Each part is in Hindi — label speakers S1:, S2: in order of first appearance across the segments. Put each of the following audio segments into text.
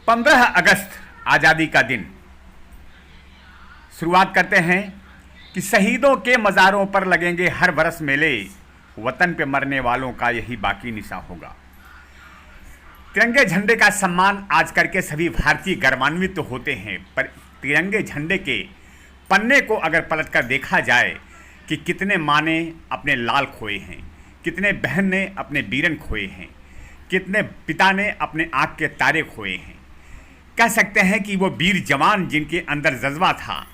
S1: 15 अगस्त आज़ादी का दिन। शुरुआत करते हैं कि शहीदों के मज़ारों पर लगेंगे हर बरस मेले, वतन पे मरने वालों का यही बाकी निशा होगा। तिरंगे झंडे का सम्मान आज करके सभी भारतीय गर्वान्वित तो होते हैं, पर तिरंगे झंडे के पन्ने को अगर पलट कर देखा जाए कि कितने माँ ने अपने लाल खोए हैं, कितने बहन ने अपने बीरन खोए हैं, कितने पिता ने अपने आँख के तारे खोए हैं। कह सकते हैं कि वो वीर जवान जिनके अंदर जज्बा था,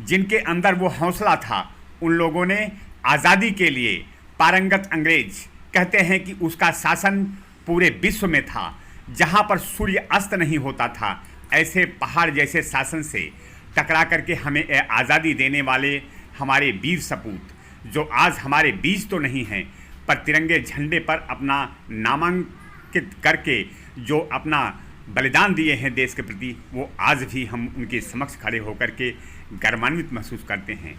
S1: जिनके अंदर वो हौसला था, उन लोगों ने आज़ादी के लिए पारंगत अंग्रेज कहते हैं कि उसका शासन पूरे विश्व में था। जहाँ पर सूर्य अस्त नहीं होता था, ऐसे पहाड़ जैसे शासन से टकरा करके हमें आज़ादी देने वाले हमारे वीर सपूत, जो आज हमारे बीच तो नहीं हैं, पर तिरंगे झंडे पर अपना नामांकित करके जो अपना बलिदान दिए हैं देश के प्रति, वो आज भी हम उनके समक्ष खड़े होकर के गर्वान्वित महसूस करते हैं।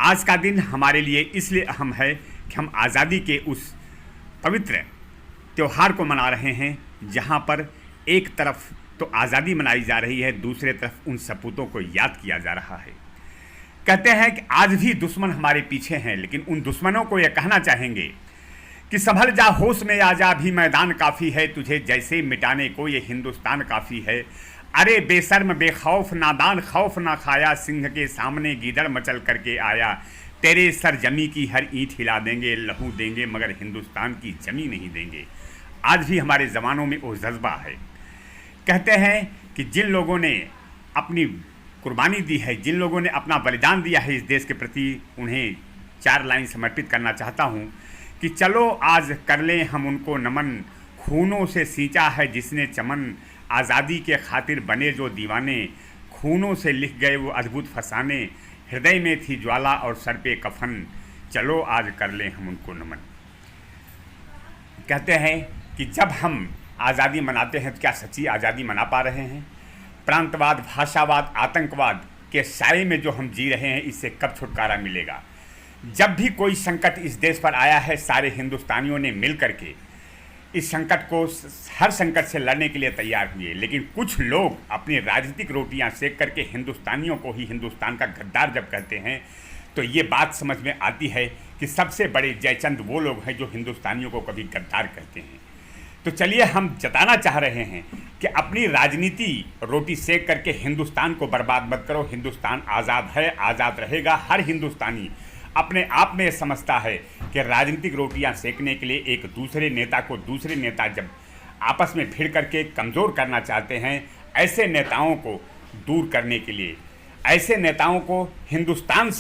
S1: आज का दिन हमारे लिए इसलिए अहम है कि हम आज़ादी के उस पवित्र त्यौहार को मना रहे हैं, जहाँ पर एक तरफ तो आज़ादी मनाई जा रही है, दूसरे तरफ उन सपूतों को याद किया जा रहा है। कहते हैं कि आज भी दुश्मन हमारे पीछे हैं, लेकिन उन दुश्मनों को यह कहना चाहेंगे कि संभल जा, होश में आ जा, भी मैदान काफ़ी है, तुझे जैसे मिटाने को ये हिंदुस्तान काफ़ी है। अरे बेशर्म बेखौफ नादान, खौफ ना खाया, सिंह के सामने गीदड़ मचल करके आया। तेरे सर जमी की हर ईंट हिला देंगे, लहू देंगे मगर हिंदुस्तान की जमी नहीं देंगे। आज भी हमारे ज़मानों में वो जज्बा है। कहते हैं कि जिन लोगों ने अपनी कुर्बानी दी है, जिन लोगों ने अपना बलिदान दिया है इस देश के प्रति, उन्हें 4 लाइन समर्पित करना चाहता हूँ कि चलो आज कर लें हम उनको नमन, खूनों से सींचा है जिसने चमन, आज़ादी के खातिर बने जो दीवाने, खूनों से लिख गए वो अद्भुत फसाने, हृदय में थी ज्वाला और सर पे कफन, चलो आज कर लें हम उनको नमन। कहते हैं कि जब हम आज़ादी मनाते हैं तो क्या सच्ची आज़ादी मना पा रहे हैं? प्रांतवाद, भाषावाद, आतंकवाद के साए में जो हम जी रहे हैं, इससे कब छुटकारा मिलेगा? जब भी कोई संकट इस देश पर आया है, सारे हिंदुस्तानियों ने मिल करके इस संकट को, हर संकट से लड़ने के लिए तैयार हुए, लेकिन कुछ लोग अपनी राजनीतिक रोटियां सेक करके हिंदुस्तानियों को ही हिंदुस्तान का गद्दार जब कहते हैं, तो ये बात समझ में आती है कि सबसे बड़े जयचंद वो लोग हैं जो हिंदुस्तानियों को कभी गद्दार कहते हैं। तो चलिए, हम जताना चाह रहे हैं कि अपनी राजनीति रोटी सेक करके हिंदुस्तान को बर्बाद मत करो। हिंदुस्तान आज़ाद है, आज़ाद रहेगा। हर हिंदुस्तानी अपने आप में समझता है कि राजनीतिक रोटियां सेकने के लिए एक दूसरे नेता को, दूसरे नेता जब आपस में भिड़ करके कमज़ोर करना चाहते हैं, ऐसे नेताओं को दूर करने के लिए, ऐसे नेताओं को हिंदुस्तान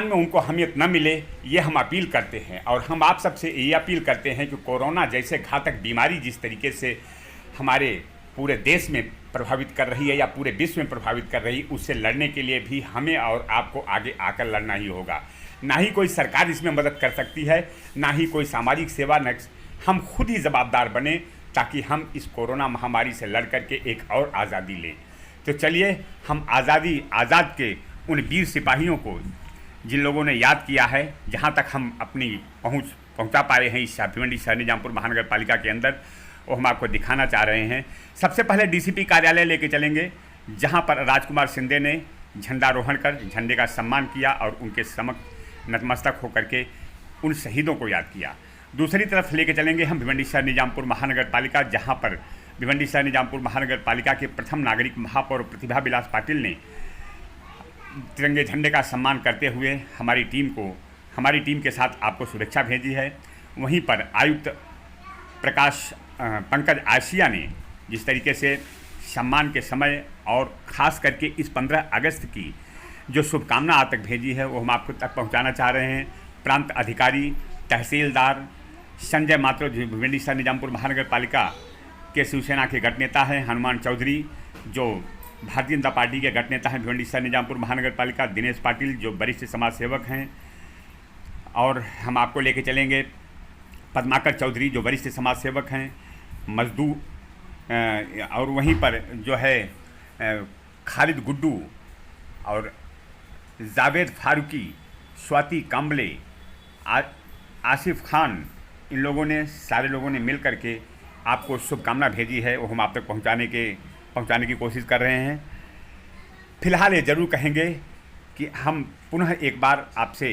S1: में उनको अहमियत न मिले, ये हम अपील करते हैं। और हम आप सबसे ये अपील करते हैं कि कोरोना जैसे घातक बीमारी जिस तरीके से हमारे पूरे देश में प्रभावित कर रही है या पूरे विश्व में प्रभावित कर रही है, उससे लड़ने के लिए भी हमें और आपको आगे आकर लड़ना ही होगा। ना ही कोई सरकार इसमें मदद कर सकती है, ना ही कोई सामाजिक सेवा, न हम खुद ही जवाबदार बने, ताकि हम इस कोरोना महामारी से लड़ करके एक और आज़ादी लें। तो चलिए, हम आज़ाद के उन वीर सिपाहियों को, जिन लोगों ने याद किया है, जहाँ तक हम अपनी पहुँचा पाए हैं इस भिवंडी शहर निजामपुर महानगर पालिका के अंदर, वो हम आपको दिखाना चाह रहे हैं। सबसे पहले डीसीपी कार्यालय लेके चलेंगे, जहां पर राजकुमार शिंदे ने झंडारोहण कर झंडे का सम्मान किया और उनके समक्ष नतमस्तक होकर के उन शहीदों को याद किया। दूसरी तरफ लेके चलेंगे हम भिवंडी शहर निजामपुर महानगर पालिका, जहां पर भिवंडी शहर निजामपुर महानगर पालिका के प्रथम नागरिक महापौर प्रतिभा विलास पाटिल ने तिरंगे झंडे का सम्मान करते हुए हमारी टीम के साथ आपको शुभेच्छा भेजी है। वहीं पर आयुक्त पंकज आसिया ने जिस तरीके से सम्मान के समय और ख़ास करके इस 15 अगस्त की जो शुभकामना आज तक भेजी है, वो हम आपको तक पहुंचाना चाह रहे हैं। प्रांत अधिकारी तहसीलदार संजय मात्रो, जो भिवंडी शहर निजामपुर महानगर पालिका के शिवसेना के गठ नेता हैं, हनुमान चौधरी, जो भारतीय जनता पार्टी के गठ नेता हैं भिवंडी शहर निजामपुर महानगर पालिका, दिनेश पाटिल, जो वरिष्ठ समाज सेवक हैं, और हम आपको लेके चलेंगे पद्माकर चौधरी, जो वरिष्ठ समाज सेवक हैं, मजदूर, और वहीं पर जो है खालिद गुड्डू और जावेद फारूकी, स्वाति काम्बले, आसिफ खान, इन लोगों ने, सारे लोगों ने मिल करके आपको शुभकामना भेजी है वो हम आप तक पहुंचाने की कोशिश कर रहे हैं। फिलहाल ये ज़रूर कहेंगे कि हम पुनः एक बार आपसे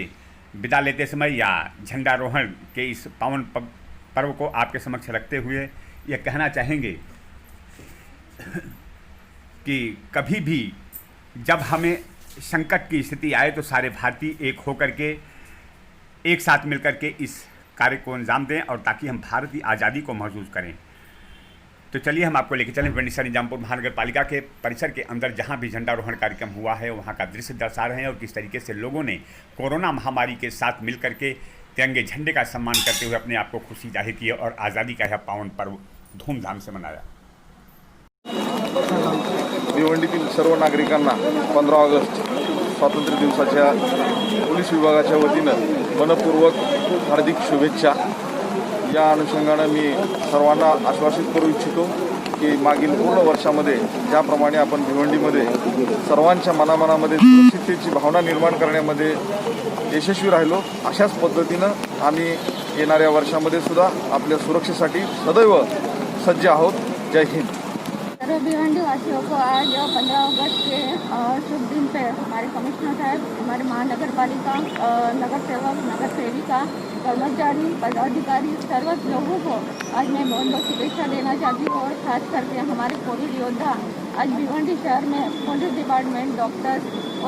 S1: विदा लेते समय या झंडारोहण के इस पावन पर्व को आपके समक्ष रखते हुए यह कहना चाहेंगे कि कभी भी जब हमें संकट की स्थिति आए तो सारे भारतीय एक होकर के एक साथ मिलकर के इस कार्य को अंजाम दें और ताकि हम भारत की आज़ादी को महसूस करें। तो चलिए हम आपको लेकर चलें भिवंडी शहर निजामपुर महानगर पालिका के परिसर के अंदर जहां भी झंडारोहण कार्यक्रम हुआ है वहां का दृश्य दर्शा रहे हैं और किस तरीके से लोगों ने कोरोना महामारी के साथ मिलकर के तिरंगे झंडे का सम्मान करते हुए अपने आप को खुशी जाहिर की और आज़ादी का यह पावन पर्व धूमधाम से मनाया।
S2: भिवंडीतील सर्व नागरिकांना 15 ऑगस्ट स्वातंत्र्य दिवसाच्या पोलीस विभागाच्या वतीनं मनपूर्वक हार्दिक शुभेच्छा। या अनुषंगानं मी सर्वांना आश्वासित करू इच्छितो की मागील पूर्ण वर्षामध्ये ज्याप्रमाणे आपण भिवंडीमध्ये सर्वांच्या मनामध्ये सुरक्षिततेची भावना निर्माण करण्यामध्ये यशस्वी राहिलो, अशाच पद्धतीनं आम्ही येणाऱ्या वर्षामध्ये सुद्धा आपल्या सुरक्षेसाठी सदैव सज्ज आहोत। जय हिंद।
S3: भिवंडी वासियों को आज 15 अगस्त के शुभ दिन पे हमारे कमिश्नर साहब, हमारे महानगर पालिका, नगर सेवक, नगर सेविका, कर्मचारी, पदाधिकारी, सर्व लोगों को आज मैं बहुत बहुत शुभेच्छा देना चाहती हूँ। और खास करके हमारे कोविड योद्धा आज भिवंडी शहर में पुलिस डिपार्टमेंट, डॉक्टर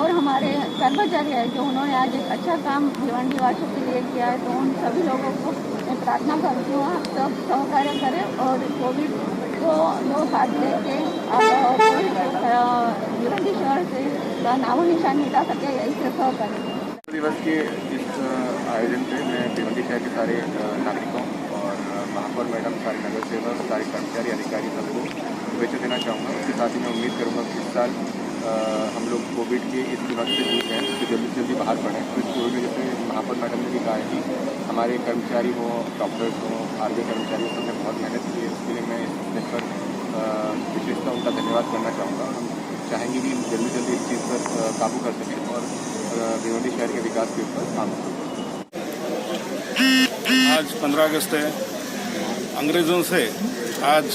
S3: और हमारे कर्मचारी हैं जो उन्होंने आज एक अच्छा काम भिवंडी वासियों के लिए किया है। तो उन सभी लोगों को मैं प्रार्थना करती हूँ आप सब सहकार्य करें और कोविड को लोग हाथ लेके भिवंडी शहर से नामो निशान मिटा सके, यही से सहकार्य करें।
S2: दिवस के इस आयोजन पे मैं भिवंडी शहर के सारे नागरिकों और महापौर मैडम, सारे नगर सेवक, सारे कर्मचारी, अधिकारी सबको शुभेच्छा देना चाहूँगा। उसके साथ ही मैं उम्मीद करूँगा कि इस साल हम लोग कोविड के इस दिमाग से दूर हैं, उससे जल्दी से जल्दी बाहर पड़ें। तो इस कोविड में जैसे महापौर मैडम ने भी कहा है कि हमारे कर्मचारी हों, डॉक्टर्स हों, आर्मी कर्मचारी हों, सबने बहुत मेहनत की है। इसके लिए मैं इस दिन पर विशेषतः उनका धन्यवाद करना चाहूँगा। हम चाहेंगे कि जल्दी जल्दी इस चीज़ पर काबू कर सकें और भिवंडी शहर के विकास के ऊपर काम करें।
S4: आज 15 अगस्त है। अंग्रेज़ों से आज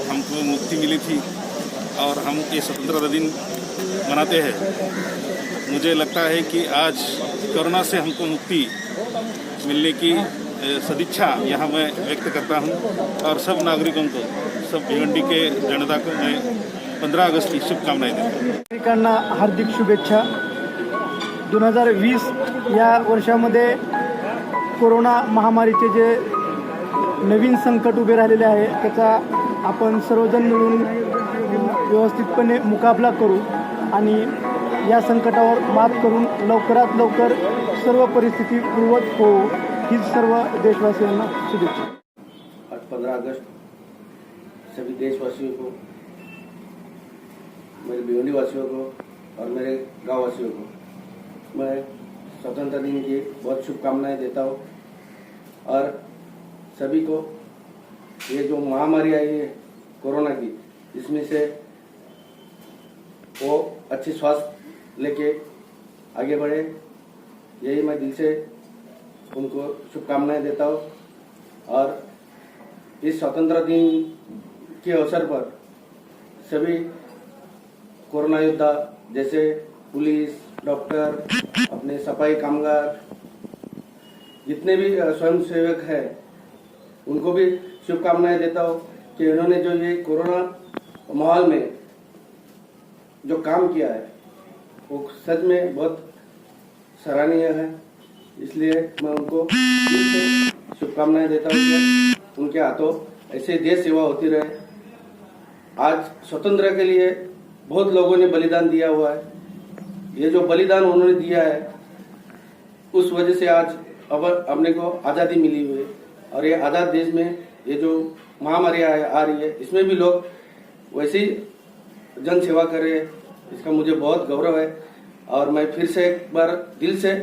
S4: हमको मुक्ति मिली थी और हम ये स्वतंत्रता दिन मनाते हैं। मुझे लगता है कि आज कोरोना से हमको मुक्ति मिलने की सदिच्छा यहाँ मैं व्यक्त करता हूँ और सब नागरिकों को, सब भिवंडी के जनता को मैं 15 अगस्त की शुभकामनाएं देता हूँ।
S5: नागरिकांना हार्दिक शुभेच्छा। 2020 या वर्षामध्ये कोरोना महामारीचे जे नवीन संकट उभे राहिलेले आहे त्याचा आपण सर्वजण मिळून व्यवस्थितपणे मुकाबला करू आणि या संकटावर मात करून लवकरात लवकर सर्व परिस्थिती पूर्ववत होऊ हीच सर्व देशवासियांना शुभेच्छा।
S6: आज 15 अगस्त सभी देशवासियों को, मेरे भिवंडी वासियों को और मेरे गाँव वासियों को मैं स्वतंत्रता दिन की बहुत शुभकामनाएं देता हूँ। और सभी को ये जो महामारी आई है कोरोना की, इसमें से वो अच्छी स्वास्थ्य लेके आगे बढ़े, यही मैं दिल से उनको शुभकामनाएं देता हूँ। और इस स्वतंत्रता दिन के अवसर पर सभी कोरोना योद्धा जैसे पुलिस, डॉक्टर, अपने सफाई कामगार, जितने भी स्वयंसेवक हैं उनको भी शुभकामनाएं देता हूँ कि उन्होंने जो ये कोरोना माहौल में जो काम किया है वो सच में बहुत सराहनीय है। इसलिए मैं उनको दिल से शुभकामनाएं देता हूँ कि उनके हाथों ऐसे देश सेवा होती रहे। आज स्वतंत्रता के लिए बहुत लोगों ने बलिदान दिया हुआ है। ये जो बलिदान उन्होंने दिया है उस वजह से आज अब अपने को आज़ादी मिली हुई है। और ये आज़ाद देश में ये जो महामारी आ रही है इसमें भी लोग वैसी जन सेवा कर रहे हैं, इसका मुझे बहुत गौरव है। और मैं फिर से एक बार दिल से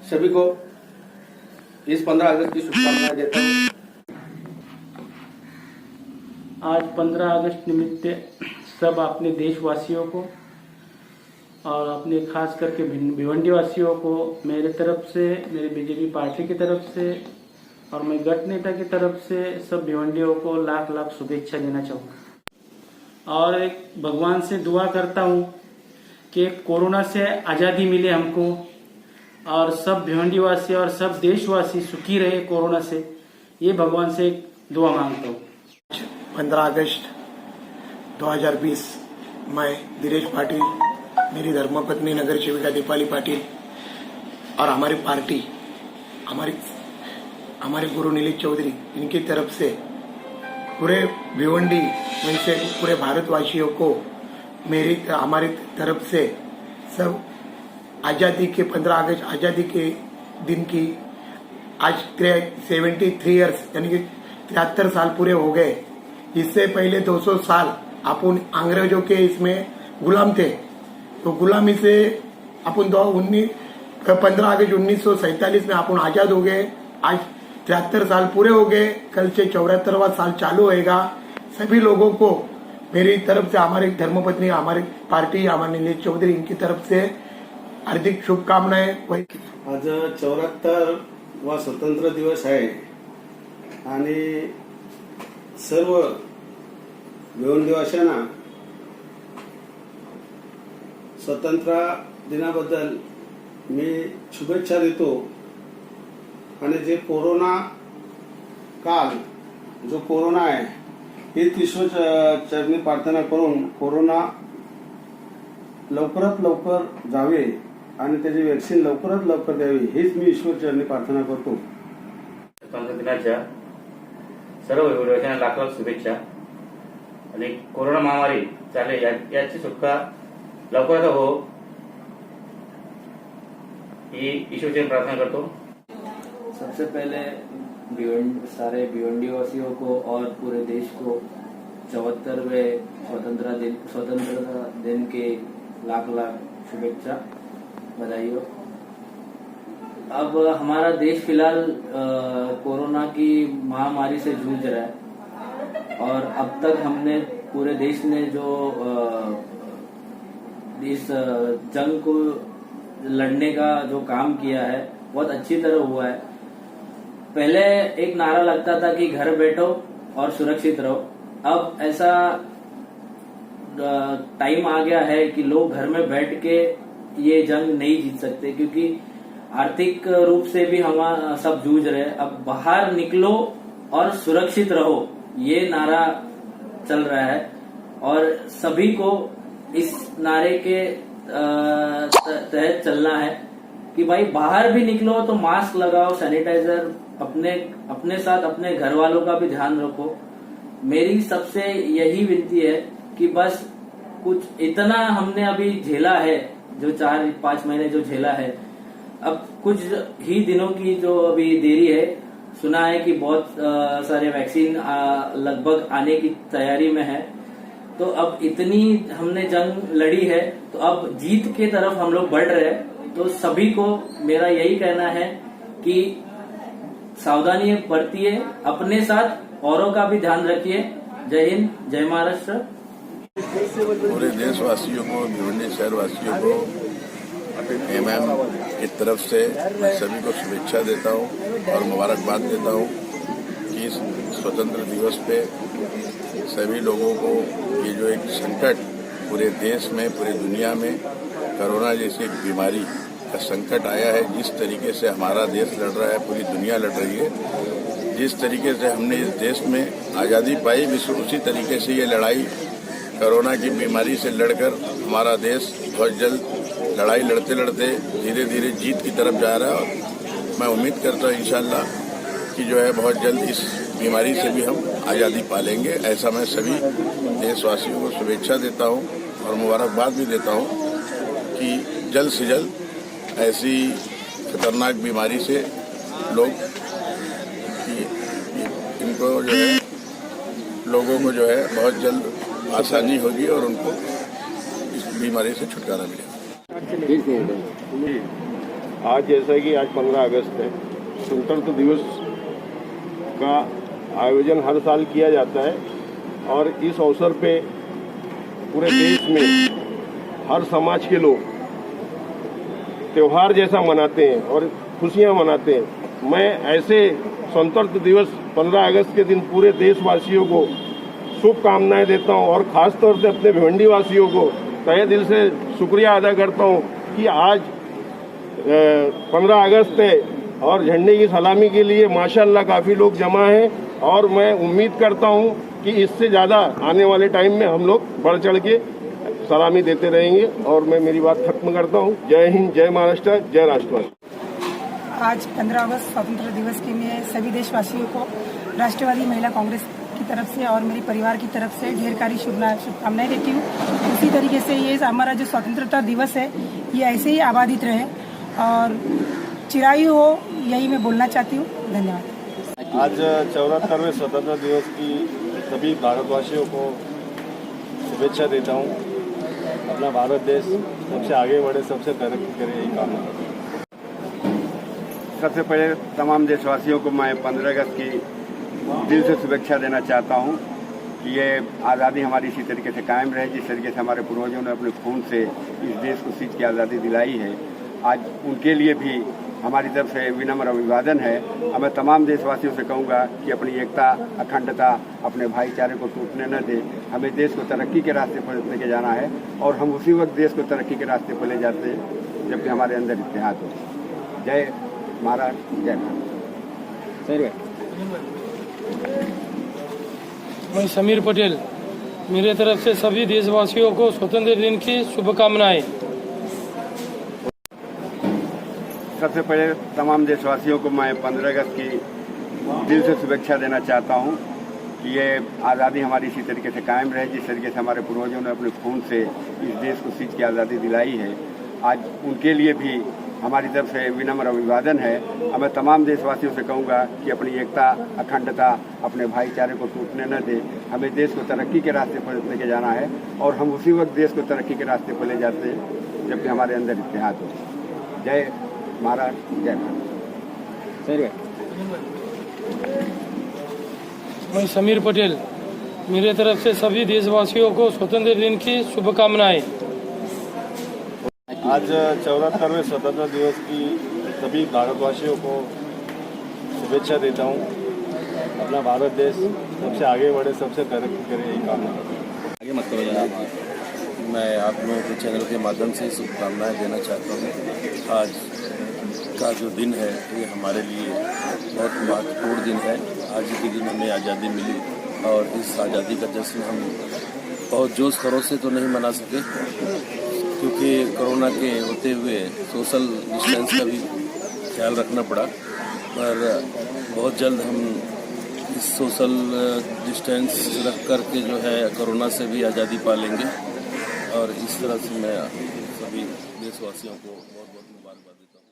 S6: सभी को इस 15 अगस्त की शुभकामनाएं देता हूँ।
S7: आज 15 अगस्त निमित्त सब अपने देशवासियों को और अपने खास करके भिवंडी वासियों को मेरे तरफ से, मेरे बीजेपी पार्टी की तरफ से और मैं गट नेता की तरफ से सब भिवंडियों को लाख लाख शुभेच्छा देना चाहूँगा और एक भगवान से दुआ करता हूँ कि कोरोना से आज़ादी मिले हमको और सब भिवंडीवासी और सब देशवासी सुखी रहे कोरोना से, ये भगवान से एक दुआ मांगता हूँ।
S8: 15 अगस्त 2020 मैं दिनेश पाटिल, मेरी धर्मपत्नी नगर सेविका दीपाली पाटिल और हमारी पार्टी हमारे गुरु नीलेश चौधरी, इनकी तरफ से पूरे भिवंडी में से पूरे भारतवासियों को हमारी तरफ से सब आज़ादी के 15 अगस्त आज़ादी के दिन की आज 73 ईयर्स यानी कि 73 साल पूरे हो गए। इससे पहले 200 साल अपन अंग्रेजों के इसमें गुलाम थे, तो गुलामी से अपन 15 अगस्त 1947 में अपन आज़ाद हो गए। आज 73 साल पूरे हो गए, कल से 74वां साल चालू होएगा। सभी लोगों को मेरी तरफ से, हमारी धर्मपत्नी, हमारी पार्टी, हमारे नीलेश चौधरी, इनकी तरफ से हार्दिक शुभकामनाएं।
S9: आज 74वा स्वतंत्र दिवस आहे आणि सर्व भिवंडीवासियांना स्वतंत्र दिनाबद्दल मी शुभेच्छा देतो आणि जे कोरोना काल जो कोरोना आहे हेच ईश्वर चरणी प्रार्थना करून कोरोना लवकरात लवकर जावे आणि त्याची वॅक्सिन लवकरात लवकर द्यावी हीच मी ईश्वर चरणी प्रार्थना करतो।
S10: स्वतंत्र दिनाच्या सर्व भिवंडीवासियांना लाख लाख शुभेच्छा आणि कोरोना महामारी चाले याची सुटका लवकरात हो ही ईश्वर चरणी प्रार्थना करतो।
S11: सबसे पहले सारे भिवंडीवासियों को और पूरे देश को 74वें स्वतंत्रता दिन के लाख लाख शुभेच्छा, बधाई हो। अब हमारा देश फिलहाल कोरोना की महामारी से जूझ रहा है और अब तक हमने पूरे देश ने जो इस जंग को लड़ने का जो काम किया है बहुत अच्छी तरह हुआ है। पहले एक नारा लगता था कि घर बैठो और सुरक्षित रहो, अब ऐसा टाइम आ गया है कि लोग घर में बैठ के ये जंग नहीं जीत सकते, क्योंकि आर्थिक रूप से भी हम सब जूझ रहे हैं। अब बाहर निकलो और सुरक्षित रहो, ये नारा चल रहा है और सभी को इस नारे के तहत चलना है कि भाई बाहर भी निकलो तो मास्क लगाओ, सैनिटाइजर अपने साथ अपने घर वालों का भी ध्यान रखो। मेरी सबसे यही विनती है कि बस कुछ इतना हमने अभी झेला है, जो 4-5 महीने जो झेला है, अब कुछ ही दिनों की जो अभी देरी है। सुना है कि बहुत सारे वैक्सीन लगभग आने की तैयारी में है, तो अब इतनी हमने जंग लड़ी है तो अब जीत के तरफ हम लोग बढ़ रहे हैं। तो सभी को मेरा यही कहना है कि सावधानी बरतिए, अपने साथ औरों का भी ध्यान रखिए। जय हिंद, जय महाराष्ट्र।
S4: पूरे देशवासियों को, भिवंडी शहरवासियों को एमएम की तरफ से मैं सभी को शुभेच्छा देता हूं और मुबारकबाद देता हूं कि इस स्वतंत्र दिवस पे सभी लोगों को ये जो एक संकट पूरे देश में, पूरे दुनिया में कोरोना जैसी बीमारी का संकट आया है, जिस तरीके से हमारा देश लड़ रहा है, पूरी दुनिया लड़ रही है, जिस तरीके से हमने इस देश में आज़ादी पाई, विश्व उसी तरीके से ये लड़ाई कोरोना की बीमारी से लड़कर हमारा देश बहुत जल्द लड़ाई लड़ते लड़ते धीरे धीरे जीत की तरफ जा रहा है। और मैं उम्मीद करता हूँ इंशाल्लाह कि जो है बहुत जल्द इस बीमारी से भी हम आज़ादी पालेंगे। ऐसा मैं सभी देशवासियों को शुभेच्छा देता हूँ और मुबारकबाद भी देता हूँ कि जल्द से जल्द ऐसी खतरनाक बीमारी से लोग इनको जो है लोगों को जो है बहुत जल्द आसानी होगी और उनको इस बीमारी से छुटकारा मिलेगा।
S12: आज जैसा कि आज 15 अगस्त है, स्वतंत्रता दिवस का आयोजन हर साल किया जाता है और इस अवसर पे पूरे देश में हर समाज के लोग त्योहार जैसा मनाते हैं और खुशियां मनाते हैं। मैं ऐसे स्वतंत्रता दिवस 15 अगस्त के दिन पूरे देशवासियों को शुभकामनाएं देता हूं और खास तौर से अपने भिवंडी वासियों को तहे दिल से शुक्रिया अदा करता हूं कि आज 15 अगस्त है और झंडे की सलामी के लिए माशाल्लाह काफ़ी लोग जमा हैं और मैं उम्मीद करता हूं कि इससे ज़्यादा आने वाले टाइम में हम लोग बढ़ चढ़ के सलामी देते रहेंगे। और मैं मेरी बात खत्म करता हूं। जय हिंद, जय महाराष्ट्र, जय राष्ट्रवादी।
S13: आज 15 अगस्त स्वतंत्रता दिवस के लिए सभी देशवासियों को राष्ट्रवादी महिला कांग्रेस की तरफ से और मेरे परिवार की तरफ से ढेर सारी शुभकामनाएं देती हूँ। उसी तरीके से ये हमारा जो स्वतंत्रता दिवस है ये ऐसे ही आबादित रहे और चिरायु हो, यही मैं बोलना चाहती हूँ। धन्यवाद।
S12: आज 74वें स्वतंत्रता दिवस की सभी भारतवासियों को शुभेच्छा देता हूँ। अपना भारत देश सबसे आगे बढ़े, सबसे तरक्की करे, यही कामना करता हूँ।
S9: सबसे पहले तमाम देशवासियों को मैं 15 अगस्त की दिल से शुभेच्छा देना चाहता हूँ कि ये आज़ादी हमारी इसी तरीके से कायम रहे जिस तरीके से हमारे पूर्वजों ने अपने खून से इस देश को सींच की आज़ादी दिलाई है। आज उनके लिए भी हमारी तरफ से विनम्र अभिवादन है। मैं तमाम देशवासियों से कहूँगा कि अपनी एकता, अखंडता, अपने भाईचारे को टूटने न दे। हमें देश को तरक्की के रास्ते पर लेके जाना है और हम उसी वक्त देश को तरक्की के रास्ते पर ले जाते हैं जबकि हमारे अंदर इत्तेहाद हो। जय महाराष्ट्र, जय भारत। सही है।
S14: मैं समीर पटेल, मेरे तरफ से सभी देशवासियों को स्वतंत्रता दिन की शुभकामनाएं।
S9: सबसे पहले तमाम देशवासियों को मैं 15 अगस्त की दिल से शुभेच्छा देना चाहता हूँ कि ये आज़ादी हमारी इसी तरीके से कायम रहे जिस तरीके से हमारे पूर्वजों ने अपने खून से इस देश को सींच की आज़ादी दिलाई है। आज उनके लिए भी हमारी तरफ से विनम्र अभिवादन है। मैं तमाम देशवासियों से कहूँगा कि अपनी एकता, अखंडता, अपने भाईचारे को टूटने न दे। हमें देश को तरक्की के रास्ते पर लेके जाना है और हम उसी वक्त देश को तरक्की के रास्ते पर ले जाते हैं जबकि हमारे अंदर इत्तेहाद हो। जय महाराष्ट्र, जय भारत। सही है।
S14: मैं समीर पटेल, मेरे तरफ से सभी देशवासियों को स्वतंत्रता दिन की शुभकामनाएं।
S12: आज 74वें स्वतंत्रता दिवस की सभी भारतवासियों को शुभेच्छा देता हूँ। अपना भारत देश सबसे आगे बढ़े, सबसे तरक्की करे, यही कामना करता हूँ।
S6: आगे मत करो जनाब। मैं आप लोगों के चैनल के माध्यम से शुभकामनाएं देना चाहता हूँ। आज का जो दिन है ये हमारे लिए बहुत महत्वपूर्ण दिन है। आज ही के दिन हमें आज़ादी मिली और इस आज़ादी का जश्न हम बहुत जोश खरोश से तो नहीं मना सके क्योंकि कोरोना के होते हुए सोशल डिस्टेंस का भी ख्याल रखना पड़ा, पर बहुत जल्द हम इस सोशल डिस्टेंस रख कर के जो है कोरोना से भी आज़ादी पा लेंगे। और इस तरह से मैं सभी देशवासियों को बहुत बहुत मुबारकबाद देता हूँ।